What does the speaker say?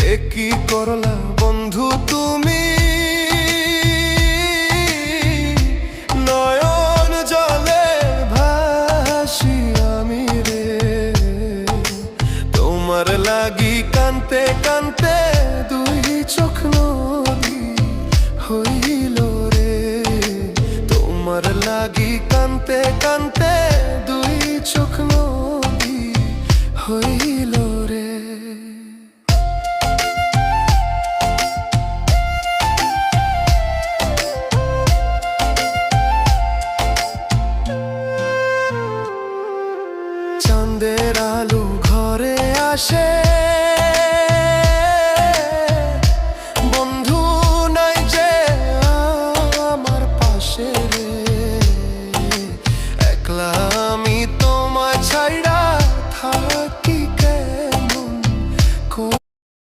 কি করলা বন্ধু তুমি, নয়ন জলে ভাসি আমি রে। তোমার লাগি কানতে কানতে দুই চোখ নদী হইল রে। তোমার লাগি কানতে কানতে দুই চোখ নদী হইল রে। চাঁদের আলো ঘরে আসে,